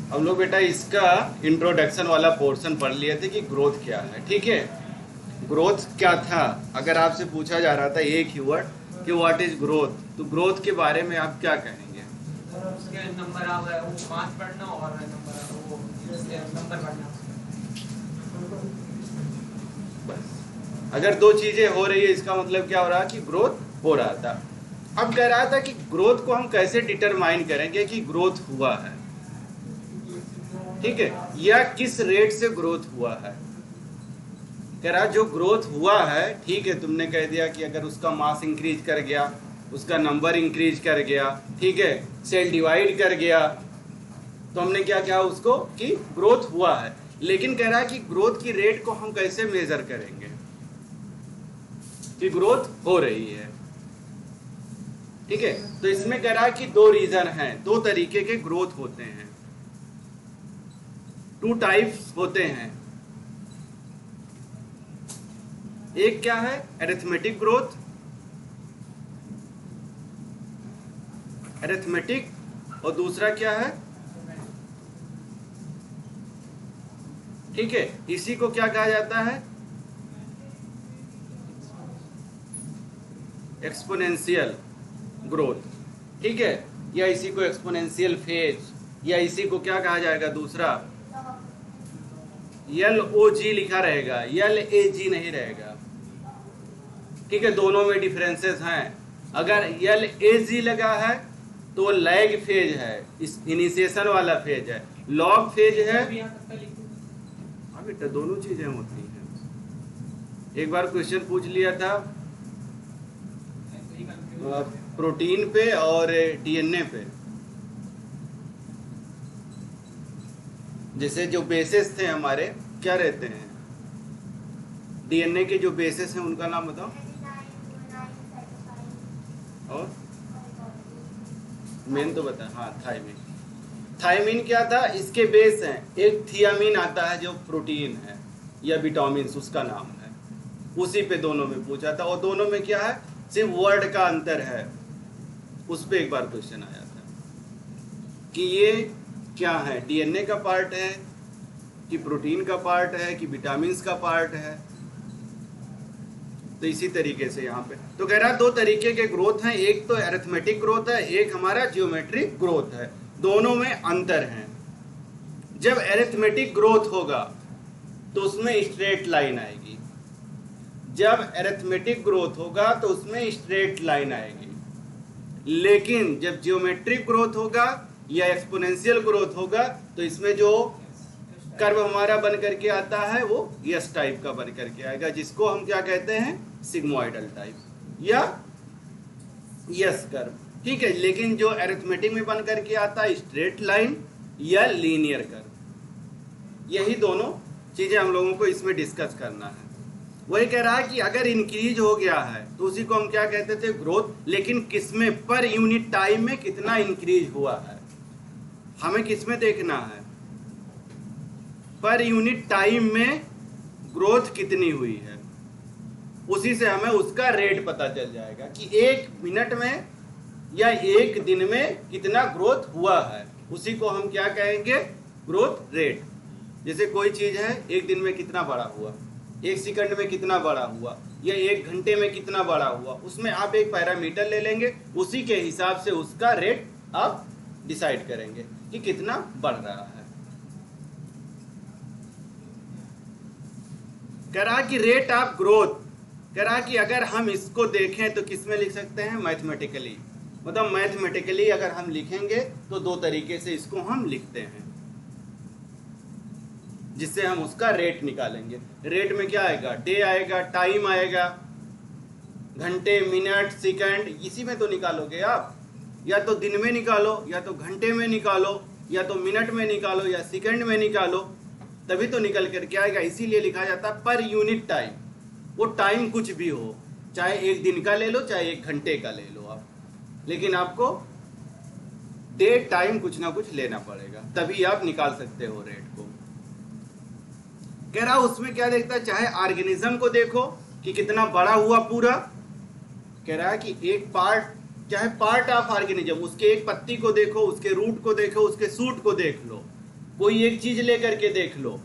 हम लोग बेटा इसका इंट्रोडक्शन वाला पोर्शन पढ़ लिए थे कि ग्रोथ क्या है। ठीक है, ग्रोथ क्या था, अगर आपसे पूछा जा रहा था एक ही वर्ड कि व्हाट इज ग्रोथ, तो ग्रोथ के बारे में आप क्या कहेंगे? उसके नंबर आ गए, वो मास पढ़ना और नंबर वो नंबर पढ़ना। बस, अगर दो चीजें हो रही है इसका मतलब क्या हो रहा है कि ग्रोथ हो रहा था। अब कह रहा था कि ग्रोथ को हम कैसे डिटरमाइन करेंगे कि ग्रोथ हुआ है, ठीक है, या किस रेट से ग्रोथ हुआ है। कह रहा जो ग्रोथ हुआ है, ठीक है, तुमने कह दिया कि अगर उसका मास इंक्रीज कर गया, उसका नंबर इंक्रीज कर गया, ठीक है, सेल डिवाइड कर गया, तो हमने क्या कहा उसको कि ग्रोथ हुआ है। लेकिन कह रहा है कि ग्रोथ की रेट को हम कैसे मेजर करेंगे कि ग्रोथ हो रही है। ठीक है, तो इसमें कह रहा है कि दो रीजन हैं, दो तरीके के ग्रोथ होते हैं, टू टाइप्स होते हैं। एक क्या है, अरिथमेटिक ग्रोथ, अरिथमेटिक, और दूसरा क्या है, ठीक है, इसी को क्या कहा जाता है, एक्सपोनेंशियल ग्रोथ। ठीक है, या इसी को एक्सपोनेंशियल फेज, या इसी को क्या कहा जाएगा दूसरा, LOG लिखा रहेगा, LAG नहीं रहेगा। ठीक है, दोनों में डिफरेंसेस हैं। अगर LAG लगा है तो वो लैग फेज है, इस इनिशिएशन वाला फेज है। लॉग फेज है, हाँ बेटा दोनों चीजें होती हैं। एक बार क्वेश्चन पूछ लिया था प्रोटीन पे और DNA पे, जैसे जो बेसिस थे हमारे क्या रहते हैं, DNA के जो बेसिस हैं उनका नाम बताओ। और मेन तो बता, हाँ थायमिन। थायमिन क्या था, इसके बेस हैं। एक थियामिन आता है जो प्रोटीन है या विटामिन, उसका नाम है, उसी पे दोनों में पूछा था। और दोनों में क्या है, सिर्फ वर्ड का अंतर है। उस पे एक बार क्वेश्चन आया था कि ये क्या है, DNA का पार्ट है कि प्रोटीन का पार्ट है कि विटामिन का पार्ट है। तो इसी तरीके से यहाँ पे तो कह रहा है दो तरीके के ग्रोथ हैं, एक तो अरिथमेटिक ग्रोथ है, एक हमारा जियोमेट्रिक ग्रोथ है। दोनों में अंतर है। जब अरिथमेटिक ग्रोथ होगा तो उसमें स्ट्रेट लाइन आएगी, जब अरिथमेटिक ग्रोथ होगा तो उसमें स्ट्रेट लाइन आएगी। लेकिन जब जियोमेट्रिक ग्रोथ होगा या एक्सपोनेंशियल ग्रोथ होगा तो इसमें जो कर्व हमारा बन करके आता है वो यस टाइप का बन करके आएगा, जिसको हम क्या कहते हैं, सिग्मोइडल टाइप या यस कर्व। ठीक है, लेकिन जो अरिथमेटिक में बन करके आता है स्ट्रेट लाइन या लीनियर कर्व। यही दोनों चीजें हम लोगों को इसमें डिस्कस करना है। वही कह रहा है कि अगर इंक्रीज हो गया है तो उसी को हम क्या कहते थे, ग्रोथ। लेकिन किसमें, पर यूनिट टाइम में कितना इंक्रीज हुआ है, हमें किसमें देखना है, पर यूनिट टाइम में ग्रोथ कितनी हुई है। उसी से हमें उसका रेट पता चल जाएगा कि एक मिनट में या एक दिन में कितना ग्रोथ हुआ है। उसी को हम क्या कहेंगे, ग्रोथ रेट। जैसे कोई चीज है, एक दिन में कितना बड़ा हुआ, एक सेकंड में कितना बड़ा हुआ, या एक घंटे में कितना बड़ा हुआ, उसमें आप एक पैरामीटर ले लेंगे, उसी के हिसाब से उसका रेट आप डिसाइड करेंगे कि कितना बढ़ रहा है। कह रहा कि रेट ऑफ ग्रोथ, कह रहा कि अगर हम इसको देखें तो किस में लिख सकते हैं, मैथमेटिकली। मतलब मैथमेटिकली अगर हम लिखेंगे तो दो तरीके से इसको हम लिखते हैं, जिससे हम उसका रेट निकालेंगे। रेट में क्या आएगा, डे आएगा, टाइम आएगा, घंटे, मिनट, सेकंड, इसी में तो निकालोगे आप। या तो दिन में निकालो, या तो घंटे में निकालो, या तो मिनट में निकालो, या सेकंड में निकालो, तभी तो निकल करके आएगा। इसीलिए लिखा जाता है पर यूनिट टाइम। वो टाइम कुछ भी हो, चाहे एक दिन का ले लो, चाहे एक घंटे का ले लो आप, लेकिन आपको डे टाइम कुछ ना कुछ लेना पड़ेगा, तभी आप निकाल सकते हो रेट को। कह रहा उसमें क्या देखता है, चाहे ऑर्गेनिज्म को देखो कि कितना बड़ा हुआ पूरा। कह रहा है कि एक पार्ट, चाहे पार्ट ऑफ ऑर्गेनिज्म, उसके एक पत्ती को देखो, उसके रूट को देखो, उसके सूट को देख लो, कोई एक चीज लेकर के देख लो,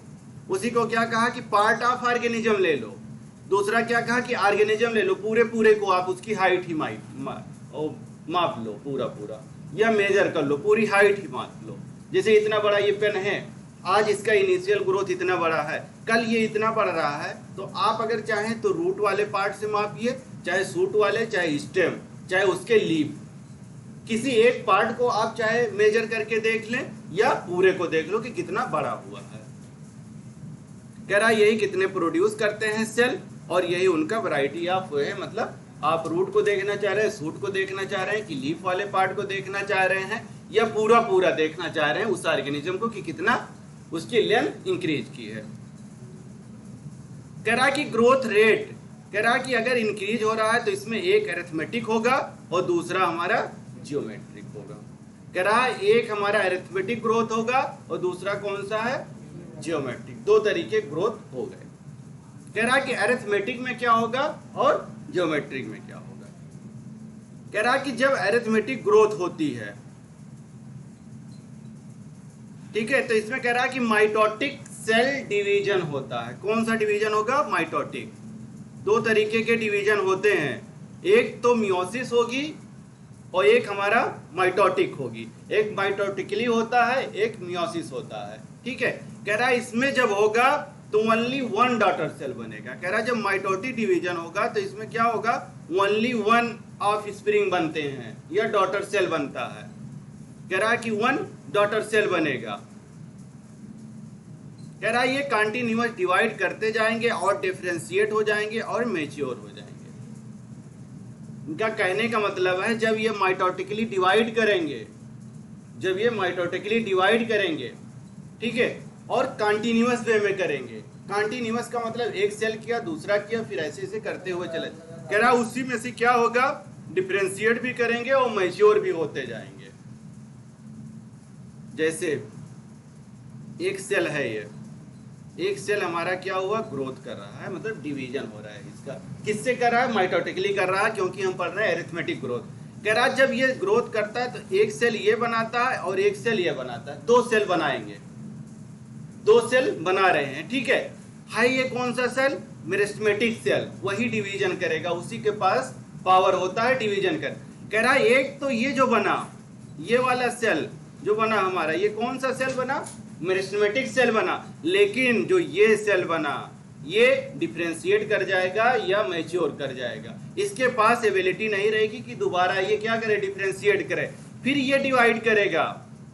उसी को क्या कहा कि पार्ट ऑफ ऑर्गेनिज्म ले लो। दूसरा क्या कहा कि ऑर्गेनिज्म ले लो, पूरे पूरे को आप उसकी हाइट ही माप लो, पूरा पूरा, या मेजर कर लो, पूरी हाइट ही माप लो। जैसे इतना बड़ा ये पेन है, आज इसका इनिशियल ग्रोथ इतना बड़ा है, कल ये इतना बढ़ रहा है, तो आप अगर चाहें तो रूट वाले पार्ट से मापिए, चाहे सूट वाले, चाहे स्टेम, चाहे उसके लीफ, किसी एक पार्ट को आप चाहे मेजर करके देख लें या पूरे को देख लो कि कितना बड़ा हुआ है। कह रहा यही कितने प्रोड्यूस करते हैं सेल, और यही उनका वैरायटी ऑफ है। मतलब आप रूट को देखना चाह रहे हैं, सूट को देखना चाह रहे हैं, कि लीफ वाले पार्ट को देखना चाह रहे हैं, या पूरा पूरा देखना चाह रहे हैं उस ऑर्गेनिज्म को कि कितना उसकी लेंथ इंक्रीज की है। कह रहा कि ग्रोथ रेट, कह रहा कि अगर इंक्रीज हो रहा है तो इसमें एक अरिथमेटिक होगा और दूसरा हमारा जियोमेट्रिक होगा। कह रहा एक हमारा अरिथमेटिक ग्रोथ होगा और दूसरा कौन सा है, जियोमेट्रिक। दो तरीके ग्रोथ हो गए। कह रहा कि अरिथमेटिक में क्या होगा और जियोमेट्रिक में क्या होगा। कह रहा कि जब अरिथमेटिक ग्रोथ होती है, ठीक है, तो इसमें कह रहा कि माइटोटिक सेल डिवीजन होता है। कौन सा डिवीजन होगा, माइटोटिक। दो तरीके के डिवीजन होते हैं, एक तो मियोसिस होगी और एक हमारा माइटोटिक होगी। एक माइटोटिकली होता है, एक मियोसिस होता है, ठीक है। कह रहा है इसमें जब होगा तो ओनली वन डॉटर सेल बनेगा। कह रहा है जब माइटोटिक डिवीजन होगा तो इसमें क्या होगा, ओनली वन ऑफ स्प्रिंग बनते हैं या डॉटर सेल बनता है। कह रहा है कि वन डॉटर सेल बनेगा। कह रहा है ये कंटिन्यूअस डिवाइड करते जाएंगे और डिफरेंशिएट हो जाएंगे और मैच्योर हो जाएंगे। इनका कहने का मतलब है जब ये माइटोटिकली डिवाइड करेंगे, जब ये माइटोटिकली डिवाइड करेंगे, ठीक है, और कंटिन्यूअस वे में करेंगे। कंटिन्यूअस का मतलब एक सेल किया, दूसरा किया, फिर ऐसे ऐसे करते हुए चले। कह रहा उसी में से क्या होगा, डिफरेंशिएट भी करेंगे और मैच्योर भी होते जाएंगे। जैसे एक सेल है, ये एक सेल हमारा क्या हुआ, ग्रोथ कर रहा है, मतलब डिवीजन हो रहा है इसका। किससे कर रहा है, माइटोटिकली कर रहा है, क्योंकि हम पढ़ रहे हैं एरिथमेटिक ग्रोथ। कह रहा है जब ये ग्रोथ करता है तो एक सेल ये बनाता है और एक सेल ये बनाता है, दो सेल बनाएंगे, दो सेल बना रहे हैं, ठीक है। ये कौन सा सेल, मेरिस्टेमेटिक सेल, वही डिवीजन करेगा, उसी के पास पावर होता है डिवीजन कर। कह रहा है एक तो ये जो बना, ये वाला सेल जो बना हमारा, ये कौन सा सेल बना, मेरिस्टेमेटिक सेल बना। लेकिन जो ये सेल बना, ये डिफरेंशिएट कर जाएगा या मैच्योर कर जाएगा। इसके पास एबिलिटी नहीं रहेगी कि दोबारा ये क्या करे, डिफरेंशिएट करे, फिर ये डिवाइड करेगा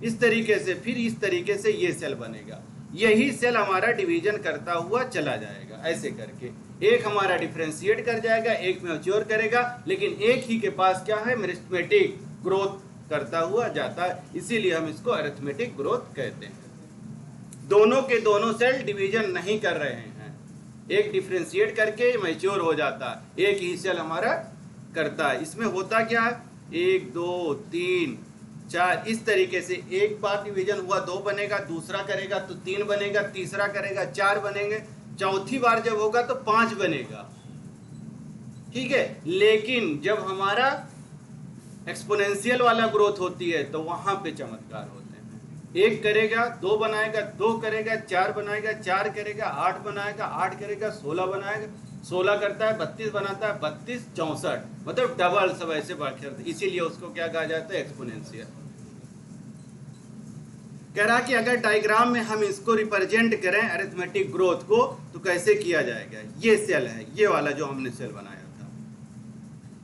इस तरीके से, फिर इस तरीके से ये सेल बनेगा। यही सेल हमारा डिवीजन करता हुआ चला जाएगा, ऐसे करके एक हमारा डिफरेंशिएट कर जाएगा, एक मैच्योर करेगा, लेकिन एक ही के पास क्या है, मेरिस्टेमेटिक ग्रोथ करता हुआ जाता है। इसीलिए हम इसको अरिथमेटिक ग्रोथ कहते हैं। दोनों के दोनों सेल डिवीजन नहीं कर रहे हैं, एक डिफरेंशिएट करके मैच्योर हो जाता है, एक ही सेल हमारा करता है। इसमें होता क्या है, 1 2 3 4 इस तरीके से एक बार डिवीजन हुआ 2 बनेगा, दूसरा करेगा तो 3 बनेगा, तीसरा करेगा 4 बनेंगे, चौथी बार जब होगा तो 5 बनेगा, ठीक है। लेकिन जब हमारा एक्सपोनेंशियल वाला ग्रोथ होती है तो वहां पे चमत्कार होते हैं। एक करेगा 2 बनाएगा, 2 करेगा 4 बनाएगा, 4 करेगा 8 बनाएगा, 8 करेगा 16 बनाएगा, 16 करता है 32 बनाता है, 32 64, मतलब डबल सब ऐसे बढ़ते। इसीलिए उसको क्या कहा जाता है, एक्सपोनेंशियल। कह रहा कि अगर डायग्राम में हम इसको रिप्रेजेंट करें अरिथमेटिक ग्रोथ को तो कैसे किया जाएगा। ये सेल है, ये वाला जो हमने सेल बनाया था,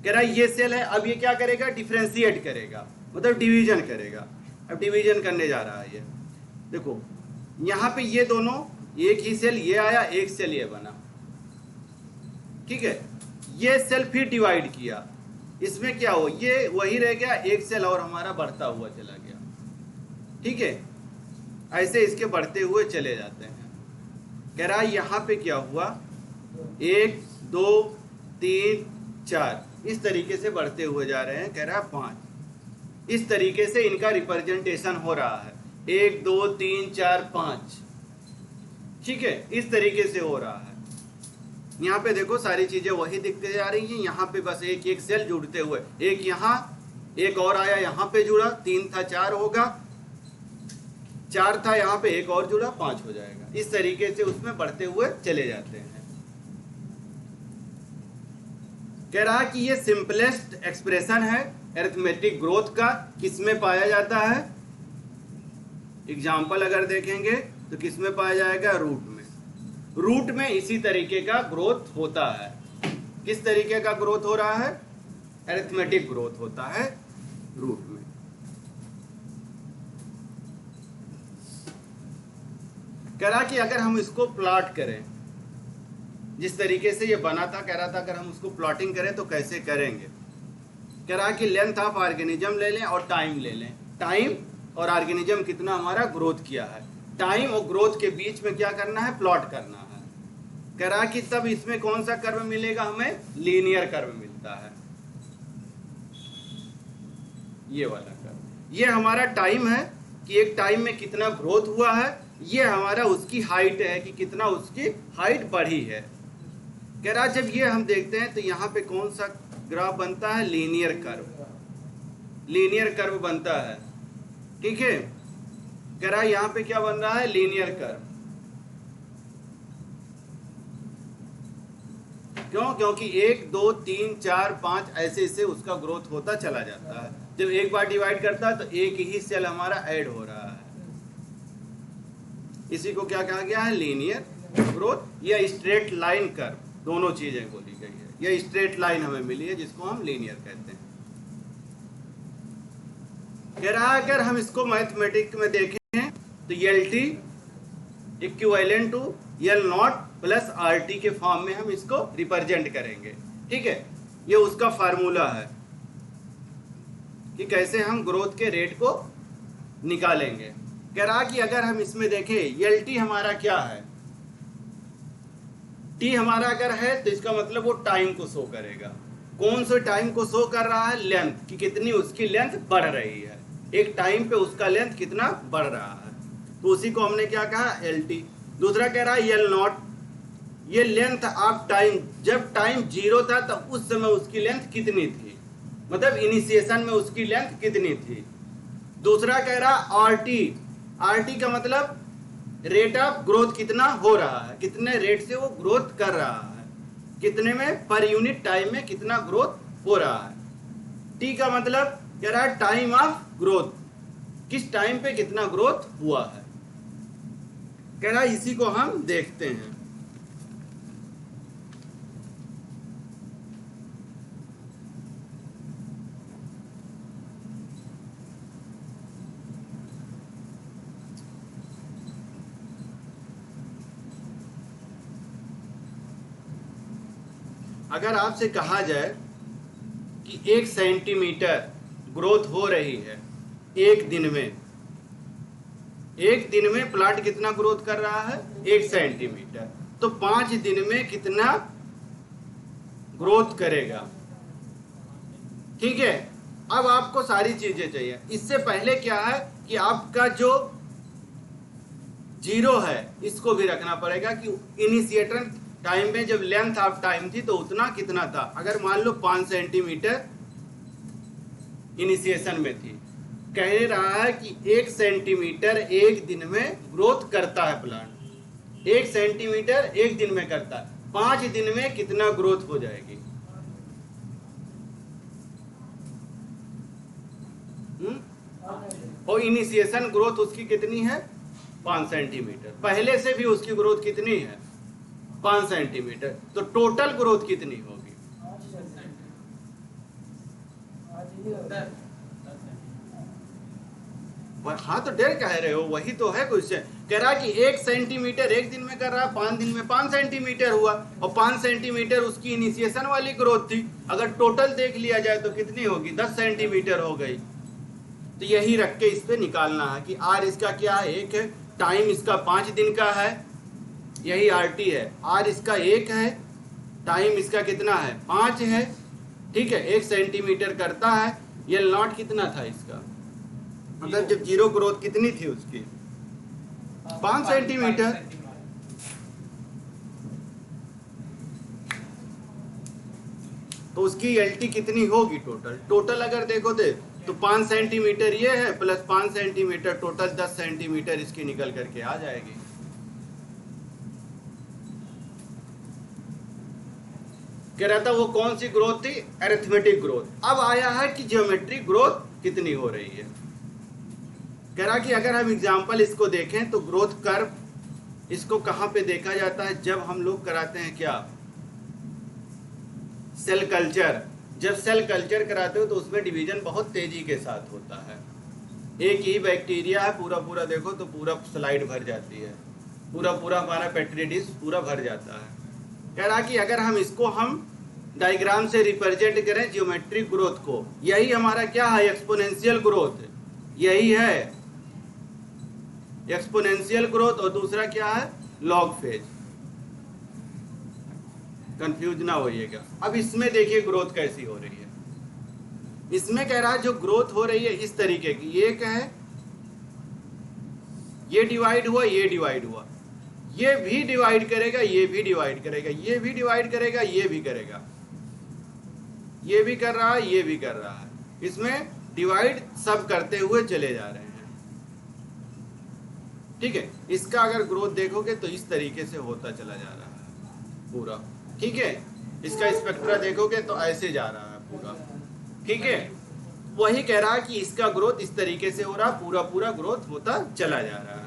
कह रहा ये सेल है। अब ये क्या करेगा, डिफरेंशिएट करेगा, मतलब डिवीजन करेगा। अब डिवीजन करने जा रहा है ये, देखो यहाँ पे ये दोनों, एक ही सेल ये आया, एक सेल ये बना, ठीक है। ये सेल फिर डिवाइड किया, इसमें क्या हो, ये वही रह गया, एक सेल और हमारा बढ़ता हुआ चला गया, ठीक है। ऐसे इसके बढ़ते हुए चले जाते हैं। कह रहा है यहाँ पे क्या हुआ, 1 2 3 4 इस तरीके से बढ़ते हुए जा रहे हैं। कह रहा है 5 इस तरीके से इनका रिप्रेजेंटेशन हो रहा है, 1 2 3 4 5, ठीक है, इस तरीके से हो रहा है। यहाँ पे देखो सारी चीजें वही दिखते जा रही हैं। यहाँ पे बस एक एक सेल जुड़ते हुए, एक यहाँ, एक और आया यहाँ पे जुड़ा, 3 था 4 होगा, 4 था, यहाँ पे एक और जुड़ा 5 हो जाएगा। इस तरीके से उसमें बढ़ते हुए चले जाते हैं। कह रहा कि ये सिंपलेस्ट एक्सप्रेशन है अरिथमेटिक ग्रोथ का, किसमें पाया जाता है? एग्जाम्पल अगर देखेंगे तो किसमें पाया जाएगा? रूट में। रूट में इसी तरीके का ग्रोथ होता है। किस तरीके का ग्रोथ हो रहा है? अरिथमेटिक ग्रोथ होता है रूट में। कह रहा कि अगर हम इसको प्लॉट करें, जिस तरीके से ये बना था, कह रहा था अगर हम उसको प्लॉटिंग करें तो कैसे करेंगे? कह रहा कि लेंथ ऑफ ऑर्गेनिज्म ले लें और टाइम ले लें। टाइम और ऑर्गेनिज्म कितना हमारा ग्रोथ किया है, टाइम और ग्रोथ के बीच में क्या करना है? प्लॉट करना है। कह रहा कि तब इसमें कौन सा कर्व मिलेगा? हमें लीनियर कर्व मिलता है, ये वाला कर्व। ये हमारा टाइम है कि एक टाइम में कितना ग्रोथ हुआ है, ये हमारा उसकी हाइट है कि कितना उसकी हाइट बढ़ी है। कह रहा जब ये हम देखते हैं तो यहाँ पे कौन सा ग्राफ बनता है? Linear curve. लीनियर कर्व बनता है, ठीक है। कह रहा यहाँ पे क्या बन रहा है? Linear curve. क्यों? क्योंकि 1 2 3 4 5 ऐसे ऐसे उसका ग्रोथ होता चला जाता है। जब एक बार डिवाइड करता है तो एक ही सेल हमारा ऐड हो रहा है। इसी को क्या कहा गया है? लीनियर ग्रोथ या स्ट्रेट लाइन कर्व, दोनों चीजें बोली गई है। यह स्ट्रेट लाइन हमें मिली है जिसको हम लीनियर कहते हैं। कह रहा है अगर हम इसको मैथमेटिक्स में देखें तो LT equivalent to L0 plus RT के फॉर्म में हम इसको रिप्रेजेंट करेंगे, ठीक है। ये उसका फार्मूला है कि कैसे हम ग्रोथ के रेट को निकालेंगे। कह रहा कि अगर हम इसमें देखें LT हमारा क्या है? T हमारा अगर है तो इसका मतलब वो टाइम को शो करेगा। कौन से टाइम को शो कर रहा है? लेंथ, कि कितनी उसकी लेंथ बढ़ रही है, एक टाइम पे उसका लेंथ कितना बढ़ रहा है, तो उसी को हमने क्या कहा? LT। दूसरा कह रहा है L0, ये लेंथ ऑफ टाइम, जब टाइम 0 था तो उस समय उसकी लेंथ कितनी थी, मतलब इनिशिएशन में उसकी लेंथ कितनी थी। दूसरा कह रहा RT, RT का मतलब रेट ऑफ ग्रोथ कितना हो रहा है, कितने रेट से वो ग्रोथ कर रहा है, कितने में पर यूनिट टाइम में कितना ग्रोथ हो रहा है। T का मतलब कह रहा है टाइम ऑफ ग्रोथ, किस टाइम पे कितना ग्रोथ हुआ है। कह रहा है इसी को हम देखते हैं। अगर आपसे कहा जाए कि 1 सेंटीमीटर ग्रोथ हो रही है एक दिन में, एक दिन में प्लांट कितना ग्रोथ कर रहा है? 1 सेंटीमीटर, तो 5 दिन में कितना ग्रोथ करेगा, ठीक है। अब आपको सारी चीजें चाहिए। इससे पहले क्या है कि आपका जो 0 है इसको भी रखना पड़ेगा कि इनिशिएटर टाइम में जब लेंथ ऑफ टाइम थी तो उतना कितना था। अगर मान लो 5 सेंटीमीटर इनिशिएशन में थी, कह रहा है कि 1 सेंटीमीटर एक दिन में ग्रोथ करता है प्लांट, 1 सेंटीमीटर एक दिन में करता है, 5 दिन में कितना ग्रोथ हो जाएगी? और इनिशिएशन ग्रोथ उसकी कितनी है? 5 सेंटीमीटर। पहले से भी उसकी ग्रोथ कितनी है? 5 सेंटीमीटर। तो टोटल ग्रोथ कितनी होगी? हाँ, तो डेढ़ कह रहे हो, वही तो है क्वेश्चन। कह रहा कि 1 सेंटीमीटर एक दिन में कर रहा है, 5 दिन में 5 सेंटीमीटर हुआ, और 5 सेंटीमीटर उसकी इनिशिएशन वाली ग्रोथ थी। अगर टोटल देख लिया जाए तो कितनी होगी? 10 सेंटीमीटर हो गई। तो यही रख के इस पे निकालना है कि R इसका क्या है? 1 है, टाइम इसका 5 दिन का है, यही RT है। R इसका 1 है, टाइम इसका कितना है? 5 है, ठीक है। 1 सेंटीमीटर करता है। L0 कितना था इसका? मतलब जब 0 ग्रोथ कितनी थी उसकी? 5 सेंटीमीटर। तो उसकी LT कितनी होगी टोटल? टोटल अगर देखो तो तो 5 सेंटीमीटर ये है प्लस 5 सेंटीमीटर, टोटल 10 सेंटीमीटर इसकी निकल करके आ जाएगी। कह रहा था वो कौन सी ग्रोथ थी, अरिथमेटिक ग्रोथ। अब आया है कि ज्योमेट्रिक ग्रोथ कितनी हो रही है। कह रहा कि अगर हम एग्जाम्पल इसको देखें तो ग्रोथ कर्व इसको कहां पे देखा जाता है, जब हम लोग कराते हैं क्या, सेल कल्चर। जब सेल कल्चर कराते हो तो उसमें डिवीजन बहुत तेजी के साथ होता है। एक ही बैक्टीरिया है, पूरा पूरा देखो तो पूरा स्लाइड भर जाती है, पूरा पूरा हमारा पेट्री डिश पूरा भर जाता है। कह रहा कि अगर हम इसको हम डायग्राम से रिप्रेजेंट करें ज्योमेट्रिक ग्रोथ को, यही हमारा क्या है, एक्सपोनेंशियल ग्रोथ, यही है एक्सपोनेंशियल ग्रोथ। और दूसरा क्या है, लॉग फेज। कंफ्यूज ना होइएगा। अब इसमें देखिए ग्रोथ कैसी हो रही है। इसमें कह रहा है जो ग्रोथ हो रही है इस तरीके की, ये क्या है, ये डिवाइड हुआ, ये डिवाइड हुआ, ये भी डिवाइड करेगा, ये भी डिवाइड करेगा, ये भी डिवाइड करेगा, ये भी करेगा, ये भी कर रहा है, ये भी कर रहा है। इसमें डिवाइड सब करते हुए चले जा रहे हैं। ठीक है, इसका अगर ग्रोथ देखोगे तो इस तरीके से होता चला जा रहा है पूरा। ठीक है, इसका स्पेक्ट्रा देखोगे तो ऐसे जा रहा है पूरा। ठीक है, वही कह रहा है कि इसका ग्रोथ इस तरीके से हो रहा, पूरा पूरा ग्रोथ होता चला जा रहा है।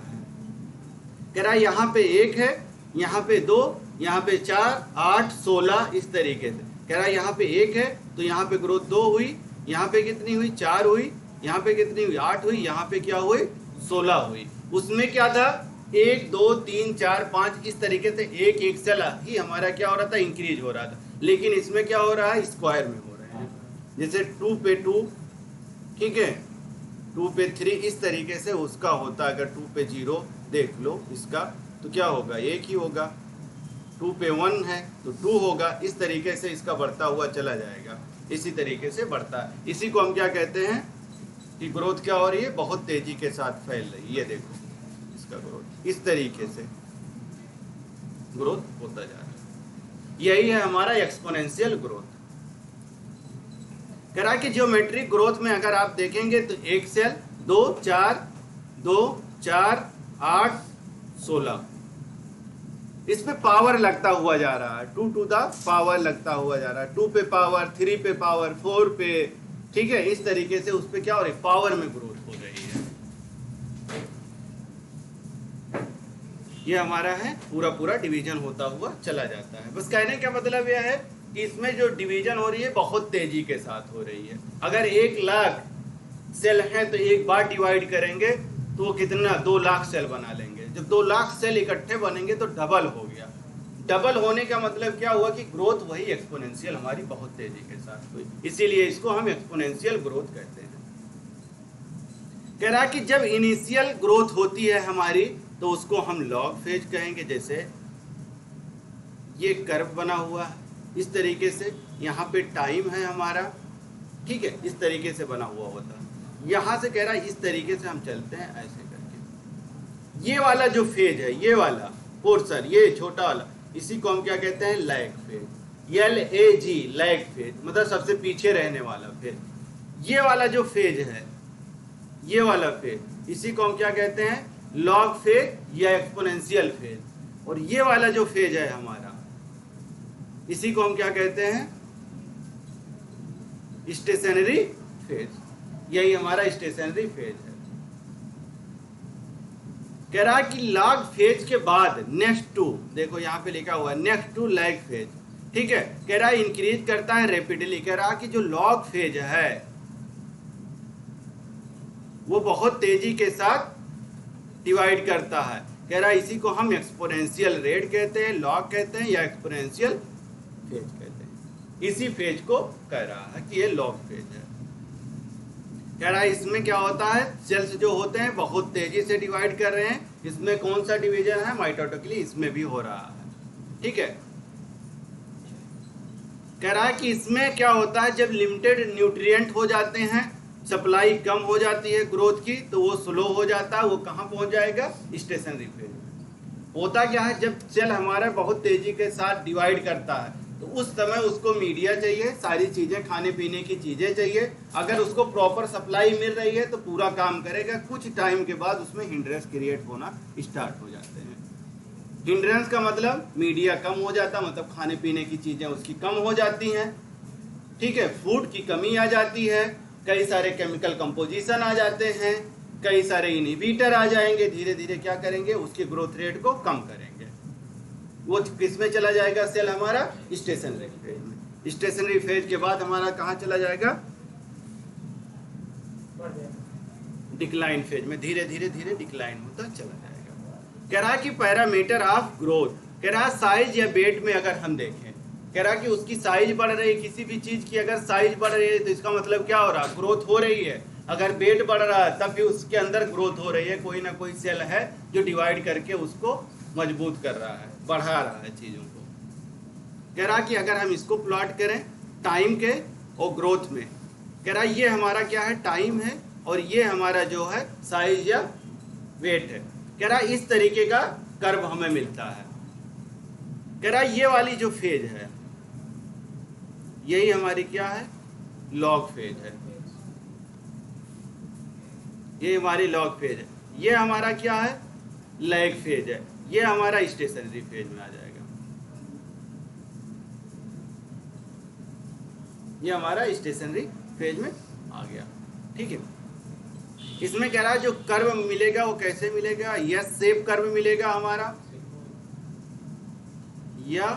कह रहा है यहाँ पे 1 है, यहाँ पे 2, यहाँ पे 4, 8, 16 इस तरीके से। कह रहा है यहाँ पे 1 है तो यहाँ पे ग्रोथ 2 हुई, यहाँ पे कितनी हुई, 4 हुई, यहाँ पे कितनी हुई, 8 हुई, यहाँ पे क्या हुई, 16 हुई। उसमें क्या था, 1 2 3 4 5 इस तरीके से एक एक सेल ही हमारा क्या हो रहा था, इंक्रीज हो रहा था। लेकिन इसमें क्या हो रहा है, स्क्वायर में हो रहे हैं। जैसे 2 पे 2, ठीक है, 2 पे 3 इस तरीके से उसका होता। अगर 2 पे 0 देख लो इसका तो क्या होगा, 1 ही होगा। 2 पे 1 है तो 2 होगा। इस तरीके से इसका बढ़ता हुआ चला जाएगा, इसी तरीके से बढ़ता है। इसी को हम क्या कहते हैं कि ग्रोथ क्या हो रही है, बहुत तेजी के साथ फैल रही है। ये देखो इसका ग्रोथ इस तरीके से ग्रोथ होता जा रहा है। यही है हमारा एक्सपोनेंशियल ग्रोथ। कह रहा कि ज्योमेट्रिक ग्रोथ में अगर आप देखेंगे तो एक सेल 2 4 2 4 8 16 इस पे पावर लगता हुआ जा रहा है, 2 टू द पावर लगता हुआ जा रहा है, 2 पे पावर, 3 पे पावर, 4 पे। ठीक है, इस तरीके से उस पे क्या हो रही है, पावर में ग्रोथ हो रही है। ये हमारा है पूरा पूरा डिवीजन होता हुआ चला जाता है। बस कहने का मतलब यह है कि इसमें जो डिवीजन हो रही है बहुत तेजी के साथ हो रही है। अगर 1 लाख सेल है तो एक बार डिवाइड करेंगे तो वो कितना, 2 लाख सेल बना लेंगे। जब 2 लाख सेल इकट्ठे बनेंगे तो डबल हो गया। डबल होने का मतलब क्या हुआ कि ग्रोथ वही एक्सपोनेंशियल हमारी बहुत तेजी के साथ हुई, इसीलिए इसको हम एक्सपोनेंशियल ग्रोथ कहते हैं। कह रहा कि जब इनिशियल ग्रोथ होती है हमारी तो उसको हम लॉग फेज कहेंगे। जैसे ये कर्व बना हुआ है इस तरीके से, यहाँ पे टाइम है हमारा, ठीक है, इस तरीके से बना हुआ होता है। यहाँ से कह रहा है इस तरीके से हम चलते हैं ऐसे करके। ये वाला जो फेज है, ये वाला पोर्शन, ये छोटा वाला, इसी को हम क्या कहते हैं, lag phase. LAG lag phase मतलब सबसे पीछे रहने वाला फेज। ये वाला जो फेज है, ये वाला फेज, इसी को हम क्या कहते हैं, लॉग फेज या एक्सपोनेंशियल फेज। और ये वाला जो फेज है हमारा, इसी को हम क्या कहते हैं, स्टेशनरी फेज। यही हमारा स्टेशनरी फेज है। कह रहा कि लॉग फेज के बाद नेक्स्ट टू, देखो यहाँ पे लिखा हुआ है नेक्स्ट टू लैग फेज। ठीक है, कह रहा है इंक्रीज करता है रैपिडली। कह रहा कि जो लॉग फेज है वो बहुत तेजी के साथ डिवाइड करता है। कह रहा है इसी को हम एक्सपोनेंशियल रेट कहते हैं, लॉग कहते हैं या एक्सपोनेंशियल फेज कहते हैं। इसी फेज को कह रहा है कि ये लॉग फेज है। कह रहा है इसमें क्या होता है, सेल्स जो होते हैं बहुत तेजी से डिवाइड कर रहे हैं। इसमें कौन सा डिवीजन है, माइटोटिकली, इसमें भी हो रहा है। ठीक है, कह रहा है कि इसमें क्या होता है, जब लिमिटेड न्यूट्रिएंट हो जाते हैं, सप्लाई कम हो जाती है ग्रोथ की, तो वो स्लो हो जाता है। वो कहाँ पहुंच जाएगा, स्टेशनरी फेज में। होता क्या है, जब सेल हमारा बहुत तेजी के साथ डिवाइड करता है तो उस समय उसको मीडिया चाहिए, सारी चीजें खाने पीने की चीजें चाहिए। अगर उसको प्रॉपर सप्लाई मिल रही है तो पूरा काम करेगा। कुछ टाइम के बाद उसमें हिंड्रेंस क्रिएट होना स्टार्ट हो जाते हैं। हिंड्रेंस का मतलब मीडिया कम हो जाता, मतलब खाने पीने की चीजें उसकी कम हो जाती हैं, ठीक है। फूड की कमी आ जाती है, कई सारे केमिकल कंपोजिशन आ जाते हैं, कई सारे इनहिबिटर आ जाएंगे। धीरे धीरे क्या करेंगे, उसके ग्रोथ रेट को कम करेंगे। वो किस में चला जाएगा सेल हमारा, स्टेशनरी फेज में। स्टेशनरी फेज के बाद हमारा कहाँ चला जाएगा, डिक्लाइन फेज में। धीरे धीरे धीरे डिक्लाइन होता चला जाएगा। कह रहा कि पैरामीटर ऑफ ग्रोथ, कह रहा साइज या वेट में अगर हम देखें, कह रहा कि उसकी साइज बढ़ रही है, किसी भी चीज की अगर साइज बढ़ रही है तो इसका मतलब क्या हो रहा है, ग्रोथ हो रही है। अगर वेट बढ़ रहा है तब भी उसके अंदर ग्रोथ हो रही है, कोई ना कोई सेल है जो डिवाइड करके उसको मजबूत कर रहा है, बढ़ा रहा है चीजों को। कह रहा कि अगर हम इसको प्लॉट करें टाइम के और ग्रोथ में, कह रहा ये हमारा क्या है, टाइम है, और ये हमारा जो है साइज या वेट है। कह रहा इस तरीके का कर्व हमें मिलता है। कह रहा ये वाली जो फेज है यही हमारी क्या है, लॉग फेज है। ये हमारी लॉग फेज है। ये हमारा क्या है, लैग फेज है। ये हमारा स्टेशनरी फेज में आ जाएगा। ये हमारा स्टेशनरी फेज में आ गया, ठीक है। इसमें कह रहा है जो कर्व मिलेगा वो कैसे मिलेगा, यस शेप कर्व मिलेगा हमारा, या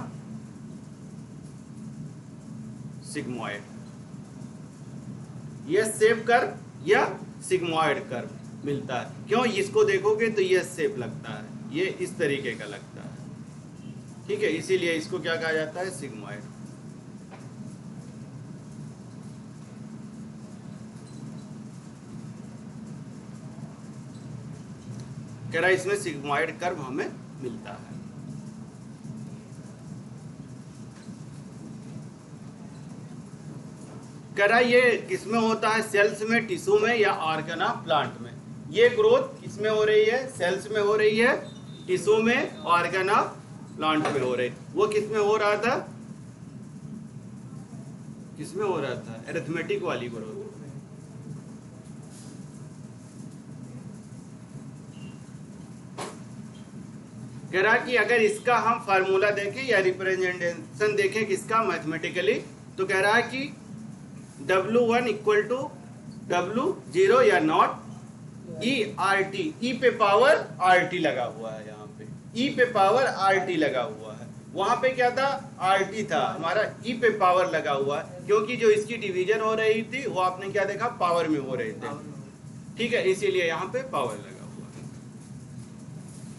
सिग्मोइड। यस शेप कर्व या सिग्मोइड कर्व मिलता है। क्यों, इसको देखोगे तो यस शेप लगता है, ये इस तरीके का लगता है, ठीक है। इसीलिए इसको क्या कहा जाता है, सिग्मोइड। कह रहा है इसमें सिग्मोइड कर्व हमें मिलता है। कह रहा है ये किसमें होता है, सेल्स में, टिश्यू में, या ऑर्गन ऑफ प्लांट में। ये ग्रोथ किसमें हो रही है, सेल्स में हो रही है, टिश्यू में, ऑर्गन ऑफ प्लांट में हो रही। वो किसमें हो रहा था, किसमें हो रहा था, एरिथमेटिक वाली ग्रोथ। कह रहा कि अगर इसका हम फार्मूला देखें या रिप्रेजेंटेशन देखें किसका, मैथमेटिकली, तो कह रहा है कि W1 इक्वल टू W0 या नॉट ERT, E पे पावर RT लगा हुआ है। यहाँ पे E पे पावर RT लगा हुआ है। वहां पे क्या था, RT था, हमारा E पे पावर लगा हुआ है, क्योंकि जो इसकी डिवीजन हो रही थी वो आपने क्या देखा, पावर में हो रहे थे, ठीक है। इसीलिए यहाँ पे पावर लगा हुआ है।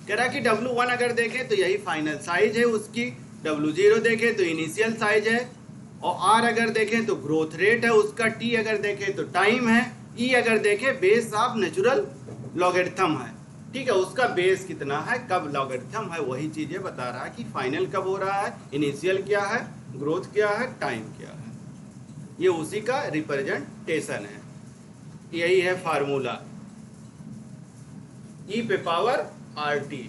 कह रहा कि W1 अगर देखें तो यही फाइनल साइज है उसकी, W0 देखें तो इनिशियल साइज है, और R अगर देखें तो ग्रोथ रेट है उसका, T अगर देखें तो टाइम है, E अगर देखें बेस ऑफ नेचुरल लॉगरिथम है, ठीक है। उसका बेस कितना है, कब लॉगरिथम है, वही चीजें बता रहा है कि फाइनल कब हो रहा है, इनिशियल क्या है, ग्रोथ क्या है, टाइम क्या है। ये उसी का रिप्रेजेंटेशन है। यही है फार्मूला, E पे पावर RT।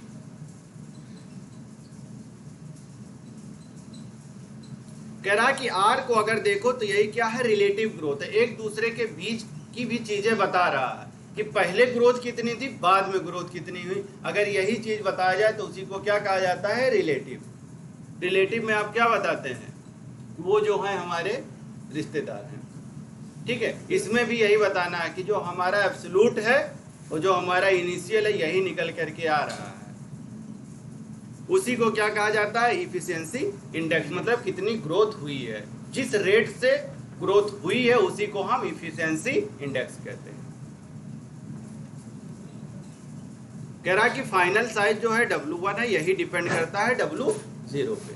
कह रहा कि R को अगर देखो तो यही क्या है, रिलेटिव ग्रोथ है, एक दूसरे के बीच की भी चीजें बता रहा है कि पहले ग्रोथ कितनी थी, बाद में ग्रोथ कितनी हुई। अगर यही चीज बताया जाए तो उसी को क्या कहा जाता है, रिलेटिव। रिलेटिव में आप क्या बताते हैं, वो जो है हमारे रिश्तेदार हैं, ठीक है। इसमें भी यही बताना है कि जो हमारा एब्सोल्यूट है और जो हमारा इनिशियल है यही निकल करके आ रहा है। उसी को क्या कहा जाता है, इफिशिएंसी इंडेक्स, मतलब कितनी ग्रोथ हुई है, जिस रेट से ग्रोथ हुई है उसी को हम इफिशिएंसी इंडेक्स कहते हैं। कह रहा कि फाइनल साइज जो है W1 है, यही डिपेंड करता है W0 पे।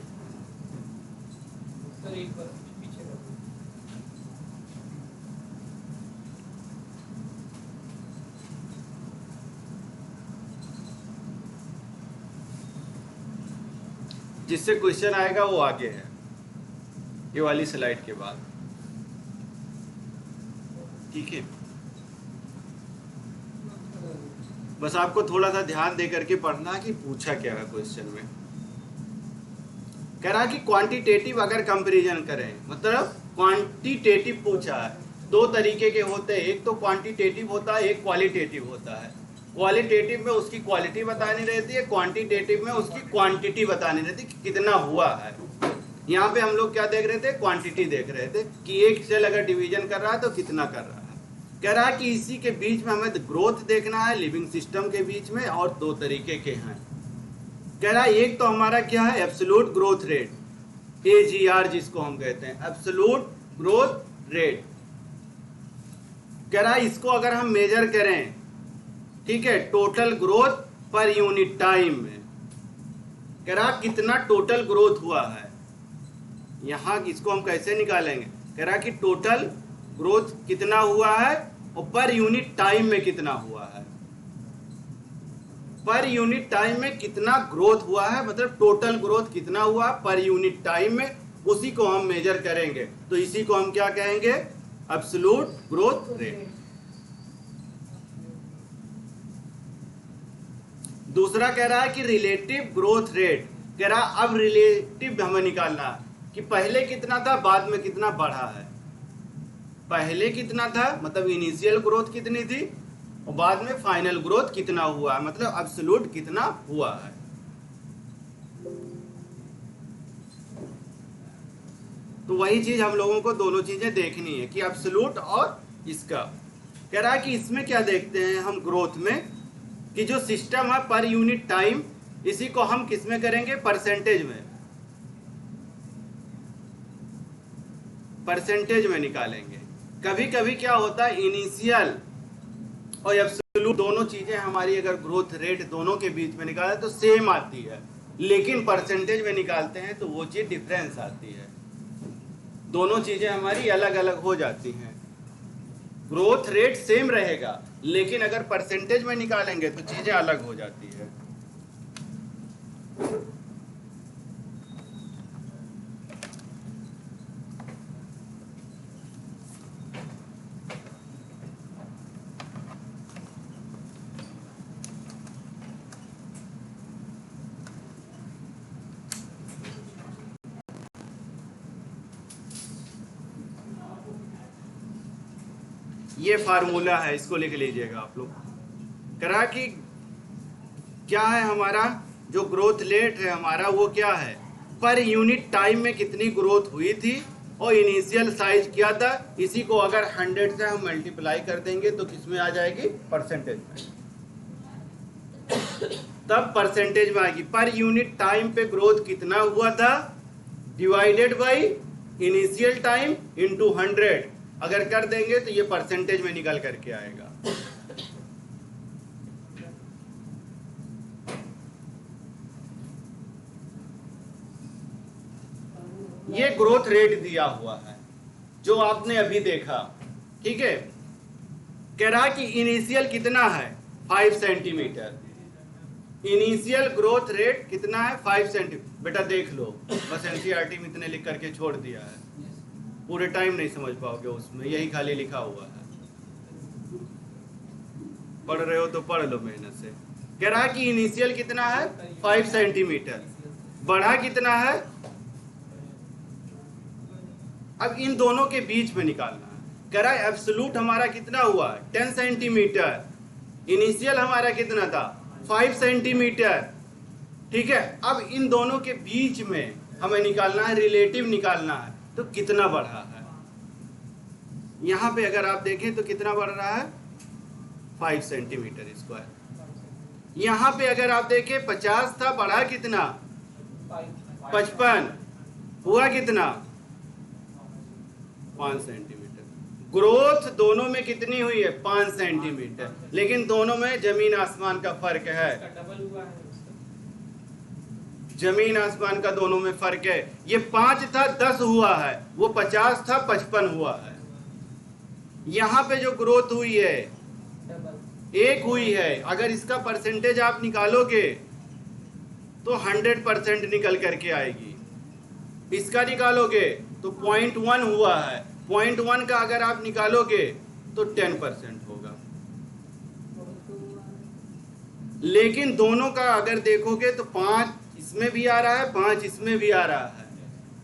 सर एक बार पीछे रहो। जिससे क्वेश्चन आएगा वो आगे है, ये वाली स्लाइड के बाद, ठीक है। बस आपको थोड़ा सा ध्यान दे करके पढ़ना कि पूछा क्या है क्वेश्चन में। कह रहा कि क्वांटिटेटिव अगर कंपैरिजन करें, मतलब क्वांटिटेटिव पूछा है, दो तरीके के होते हैं, एक तो क्वांटिटेटिव होता है, एक क्वालिटेटिव होता है। क्वालिटेटिव में उसकी क्वालिटी बतानी रहती है, क्वांटिटेटिव में उसकी क्वांटिटी बतानी रहती है कि कितना हुआ है। यहाँ पे हम लोग क्या देख रहे थे, क्वांटिटी देख रहे थे कि एक सेल अगर डिवीजन कर रहा है तो कितना कर रहा है। कह रहा है कि इसी के बीच में हमें ग्रोथ देखना है लिविंग सिस्टम के बीच में, और दो तरीके के हैं। कह रहा है एक तो हमारा क्या है, एब्सोल्यूट ग्रोथ रेट, AGR जिसको हम कहते हैं, एब्सोल्यूट ग्रोथ रेट। कह रहा है इसको अगर हम मेजर करें, ठीक है, total growth per unit time में, कह रहा कितना टोटल ग्रोथ हुआ है। यहां इसको हम कैसे निकालेंगे, कह रहा कि टोटल ग्रोथ कितना हुआ है और पर यूनिट टाइम में कितना हुआ है। पर यूनिट टाइम में कितना ग्रोथ हुआ है, मतलब टोटल ग्रोथ कितना हुआ पर यूनिट टाइम में, उसी को हम मेजर करेंगे। तो इसी को हम क्या कहेंगे, एब्सोल्यूट ग्रोथ रेट। दूसरा कह रहा है कि रिलेटिव ग्रोथ रेट। कह रहा अब रिलेटिव हमें निकालना है कि पहले कितना था बाद में कितना बढ़ा है। पहले कितना था मतलब इनिशियल ग्रोथ कितनी थी, और बाद में फाइनल ग्रोथ कितना हुआ है, मतलब एब्सोल्यूट कितना हुआ है। तो वही चीज हम लोगों को दोनों चीजें देखनी है कि एब्सोल्यूट और इसका। कह रहा है कि इसमें क्या देखते हैं हम ग्रोथ में, कि जो सिस्टम है पर यूनिट टाइम, इसी को हम किस में करेंगे, परसेंटेज में, परसेंटेज में निकालेंगे। कभी कभी क्या होता है, इनिशियल और एब्सोल्यूट दोनों चीजें हमारी अगर ग्रोथ रेट दोनों के बीच में निकाले तो सेम आती है, लेकिन परसेंटेज में निकालते हैं तो वो चीज डिफरेंस आती है, दोनों चीजें हमारी अलग अलग हो जाती हैं। ग्रोथ रेट सेम रहेगा, लेकिन अगर परसेंटेज में निकालेंगे तो चीजें अलग हो जाती है। ये फार्मूला है, इसको लिख लीजिएगा आप लोग। करा कि क्या है हमारा जो ग्रोथ रेट है हमारा, वो क्या है, पर यूनिट टाइम में कितनी ग्रोथ हुई थी और इनिशियल साइज क्या था। इसी को अगर 100 से हम मल्टीप्लाई कर देंगे तो किस में आ जाएगी, परसेंटेज में। तब परसेंटेज में आएगी, पर यूनिट टाइम पे ग्रोथ कितना हुआ था divided by initial time into 100 अगर कर देंगे तो ये परसेंटेज में निकल करके आएगा। ये ग्रोथ रेट दिया हुआ है जो आपने अभी देखा, ठीक है। कह रहा कि इनिशियल कितना है 5 सेंटीमीटर, इनिशियल ग्रोथ रेट कितना है 5 सेंटीमीटर। बेटा देख लो, बस एनसीईआरटी में इतने लिख करके छोड़ दिया है, पूरे टाइम नहीं समझ पाओगे, उसमें यही खाली लिखा हुआ है। पढ़ रहे हो तो पढ़ लो मेहनत से। कह रहा है कि इनिशियल कितना है 5 सेंटीमीटर, बढ़ा कितना है, अब इन दोनों के बीच में निकालना है। कह रहा है एब्सोल्यूट हमारा कितना हुआ 10 सेंटीमीटर, इनिशियल हमारा कितना था 5 सेंटीमीटर, ठीक है। अब इन दोनों के बीच में हमें निकालना है, रिलेटिव निकालना है, तो कितना बढ़ा है। यहां पे अगर आप देखें तो कितना बढ़ रहा है 5 सेंटीमीटर स्क्वायर। यहां पे अगर आप देखें 50 था, बढ़ा कितना 55, हुआ कितना 5 सेंटीमीटर। ग्रोथ दोनों में कितनी हुई है 5 सेंटीमीटर, लेकिन दोनों में जमीन आसमान का फर्क है, डबल हुआ है। जमीन आसमान का दोनों में फर्क है। ये 5 था 10 हुआ है, वो 50 था 55 हुआ है। यहां पे जो ग्रोथ हुई है 1 हुई है, अगर इसका परसेंटेज आप निकालोगे तो 100% निकल करके आएगी। इसका निकालोगे तो 0.1 हुआ है, 0.1 का अगर आप निकालोगे तो 10% होगा। लेकिन दोनों का अगर देखोगे तो 5 इसमें भी आ रहा है, 5 इसमें भी आ रहा है।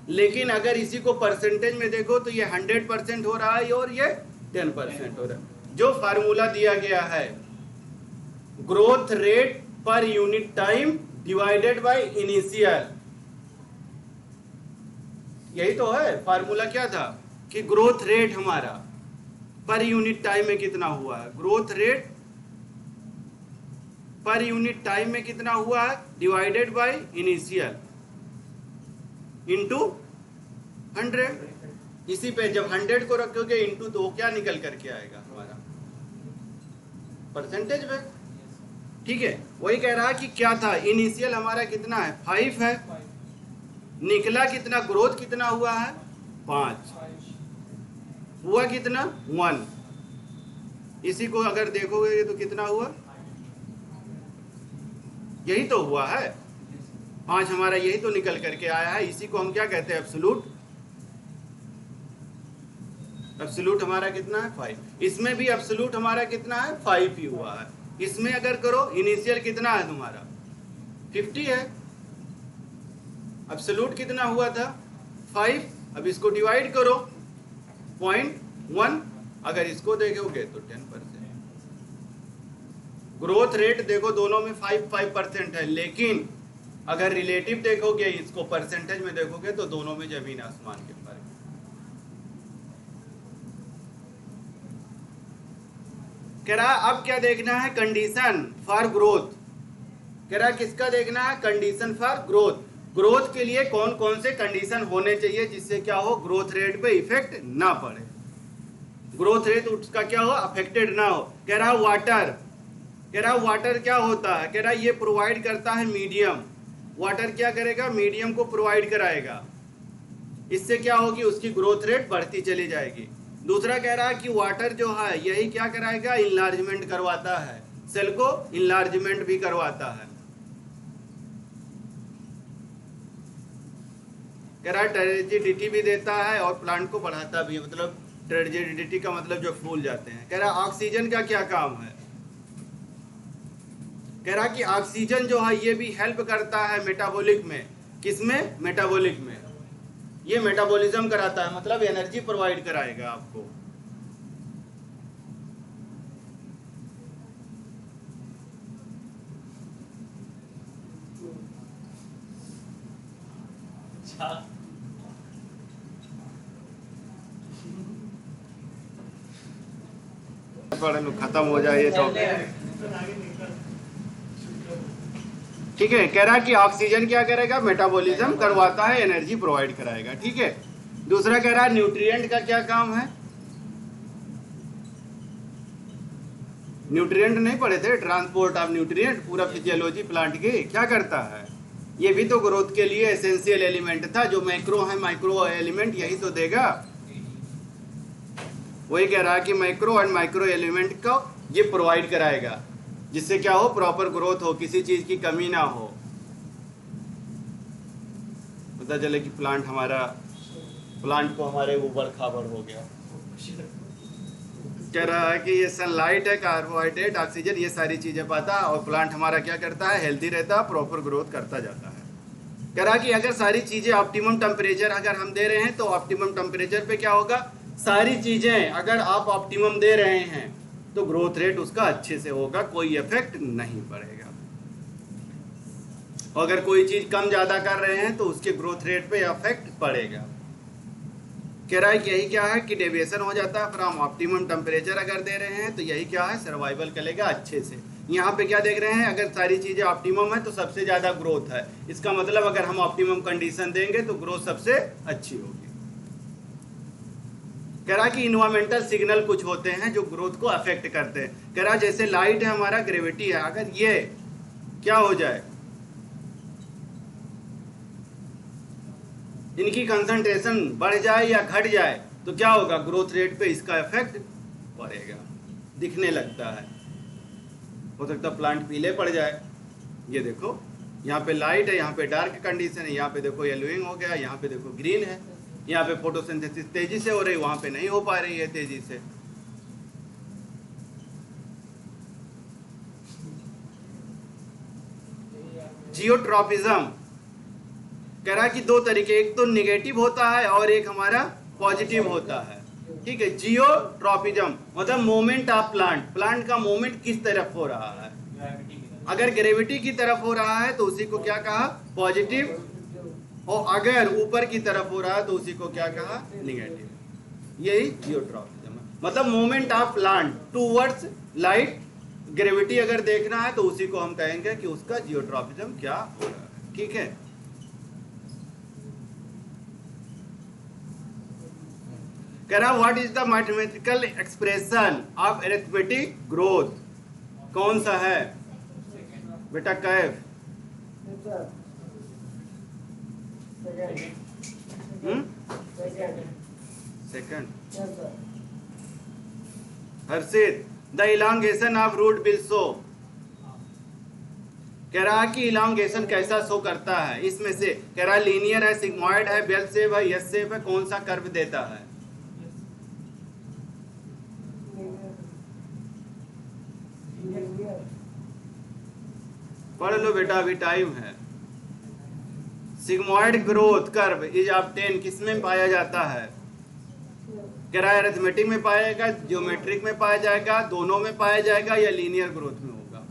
लेकिन अगर इसी को परसेंटेज में देखो तो ये 100% हो रहा है और ये 10% हो रहा है। जो फार्मूला दिया गया है, growth rate per unit time divided by initial, यही तो है फार्मूला। क्या था कि ग्रोथ रेट हमारा पर यूनिट टाइम में कितना हुआ है, growth rate per unit time में कितना हुआ है डिवाइडेड बाय इनिशियल इनटू 100। इसी पे जब 100 को रखोगे इनटू तो क्या निकल करके आएगा हमारा परसेंटेज में। ठीक है, वही कह रहा कि क्या था, इनिशियल हमारा कितना है 5 है, निकला कितना, ग्रोथ कितना हुआ है 5, हुआ कितना 1। इसी को अगर देखोगे तो कितना हुआ, यही तो हुआ है 5 हमारा, यही तो निकल करके आया है। इसी को हम क्या कहते हैं एब्सोल्यूट। एब्सोल्यूट हमारा कितना है 5। इसमें भी एब्सोल्यूट हमारा कितना है 5 ही हुआ है। इसमें अगर करो इनिशियल कितना है तुम्हारा 50 है, एब्सोल्यूट कितना हुआ था 5। अब इसको डिवाइड करो 0.1, अगर इसको देखोगे तो 10%। ग्रोथ रेट देखो दोनों में 5% है, लेकिन अगर रिलेटिव देखोगे, इसको परसेंटेज में देखोगे तो दोनों में जमीन आसमान के फर्क है। कह रहा अब क्या देखना है, कंडीशन फॉर ग्रोथ। कह रहा किसका देखना है, कंडीशन फॉर ग्रोथ। ग्रोथ के लिए कौन कौन से कंडीशन होने चाहिए जिससे क्या हो, ग्रोथ रेट पे इफेक्ट ना पड़े, ग्रोथ रेट उसका क्या हो अफेक्टेड ना हो। कह रहा वाटर, कह रहा वाटर क्या होता है, कह रहा ये प्रोवाइड करता है मीडियम। वाटर क्या करेगा, मीडियम को प्रोवाइड कराएगा, इससे क्या होगी उसकी ग्रोथ रेट बढ़ती चली जाएगी। दूसरा कह रहा है कि वाटर जो है यही क्या कराएगा, इनलार्जमेंट करवाता है, सेल को इनलार्जमेंट भी करवाता है। कह रहा टर्जिडिटी भी देता है और प्लांट को बढ़ाता भी है, मतलब टर्जिडिटी का मतलब जो फूल जाते हैं। कह रहा ऑक्सीजन का क्या काम है, कह रहा कि ऑक्सीजन जो है ये भी हेल्प करता है मेटाबॉलिक में। किसमें, मेटाबॉलिक में, ये मेटाबॉलिज्म कराता है, मतलब एनर्जी प्रोवाइड कराएगा आपको। खत्म हो जाए ये टॉपिक। ठीक है, कह रहा है कि ऑक्सीजन क्या करेगा, मेटाबॉलिज्म करवाता है, एनर्जी प्रोवाइड कराएगा। ठीक है, दूसरा कह रहा है न्यूट्रिएंट का क्या काम है। न्यूट्रिएंट नहीं पढ़े थे, ट्रांसपोर्ट ऑफ न्यूट्रिएंट, पूरा फिजियोलॉजी प्लांट की क्या करता है, ये भी तो ग्रोथ के लिए एसेंशियल एलिमेंट था। जो मैक्रो है, माइक्रो एलिमेंट यही तो देगा। वही कह रहा है कि मैक्रो एंड माइक्रो एलिमेंट को ये प्रोवाइड कराएगा, जिससे क्या हो, प्रॉपर ग्रोथ हो, किसी चीज की कमी ना हो। पता चले कि प्लांट को हमारे ऊपर खाबर हो गया। कह रहा है कि ये सनलाइट है, कार्बोहाइड्रेट, ऑक्सीजन, ये सारी चीजें पाता है और प्लांट हमारा क्या करता है, हेल्थी रहता है, प्रॉपर ग्रोथ करता जाता है। कह रहा कि अगर सारी चीजें ऑप्टिमम टेम्परेचर अगर हम दे रहे हैं तो ऑप्टिमम टेम्परेचर पे क्या होगा, सारी चीजें अगर आप ऑप्टिमम दे रहे हैं तो ग्रोथ रेट उसका अच्छे से होगा, कोई इफेक्ट नहीं पड़ेगा। अगर कोई चीज कम ज्यादा कर रहे हैं तो उसके ग्रोथ रेट पे इफेक्ट पड़ेगा। कह रहा है कि यही क्या है कि डेविएशन हो जाता है फ्रॉम ऑप्टिमम टेम्परेचर अगर दे रहे हैं तो यही क्या है, सर्वाइवल करेगा अच्छे से। यहाँ पे क्या देख रहे हैं, अगर सारी चीजें ऑप्टिमम है तो सबसे ज्यादा ग्रोथ है, इसका मतलब अगर हम ऑप्टिमम कंडीशन देंगे तो ग्रोथ सबसे अच्छी होगी। कह रहा कि इन्वायरमेंटल सिग्नल कुछ होते हैं जो ग्रोथ को अफेक्ट करते हैं। कह रहा जैसे लाइट है हमारा, ग्रेविटी है, अगर ये क्या हो जाए, इनकी कंसंट्रेशन बढ़ जाए या घट जाए तो क्या होगा, ग्रोथ रेट पे इसका इफेक्ट पड़ेगा, दिखने लगता है। हो सकता प्लांट पीले पड़ जाए। ये देखो यहाँ पे लाइट है, यहाँ पे डार्क कंडीशन है, यहाँ पे देखो येलोइंग हो गया, यहाँ पे देखो ग्रीन है, यहाँ पे फोटोसिंथेसिस तेजी से हो रही, वहां पे नहीं हो पा रही है तेजी से। जियोट्रॉपिज्म, कह रहा कि दो तरीके, एक तो निगेटिव होता है और एक हमारा पॉजिटिव होता है। ठीक है, जियोट्रॉपिज्म मतलब मोमेंट ऑफ प्लांट, प्लांट का मोमेंट किस तरफ हो रहा है। अगर ग्रेविटी की तरफ हो रहा है तो उसी को क्या कहा, पॉजिटिव, और अगर ऊपर की तरफ हो रहा है तो उसी को क्या कहा, निगेटिव। यही जियोट्रॉपिज्म है, मतलब moment of plant towards light, gravity अगर देखना है तो उसी को हम कहेंगे कि उसका जियोट्रॉपिज्म क्या हो रहा है। ठीक है, कह रहा what is the mathematical expression of arithmetic growth, कौन सा है बेटा Kaif? Second. Harshit, the elongation of root will show, कह रहा कि इलांगेशन कैसा शो करता है, इसमें से कह रहा लीनियर है, सिग्मॉइड है, बेल शेप है, एस शेप है, कौन सा कर्व देता है? पढ़ लो बेटा, अभी टाइम है। Sigmoid growth curve is obtain किसमें पाया जाता है? कह रहा है अरिथमेटिक में पाया जाएगा, ज्योमेट्रिक में पाया जाएगा, दोनों में पाया जाएगा, या लीनियर ग्रोथ में होगा?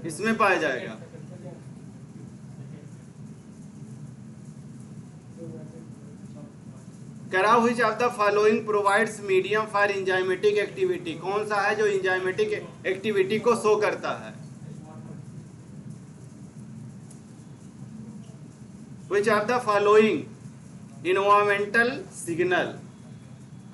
इसमें पाया जाएगा। कह रहा which of the following provides medium for enzymatic activity, कौन सा है जो एंजाइमेटिक एक्टिविटी को शो करता है? Which of the following environmental signal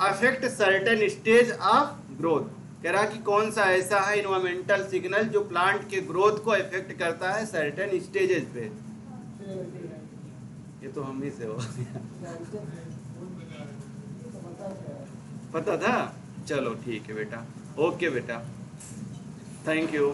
affect certain stage of growth, कह रहा कि कौन सा ऐसा है इन्वायरमेंटल सिग्नल जो प्लांट के ग्रोथ को अफेक्ट करता है सर्टेन स्टेजेस पे? ये तो हम ही से हो पता था। चलो ठीक है बेटा, ओके बेटा, थैंक यू।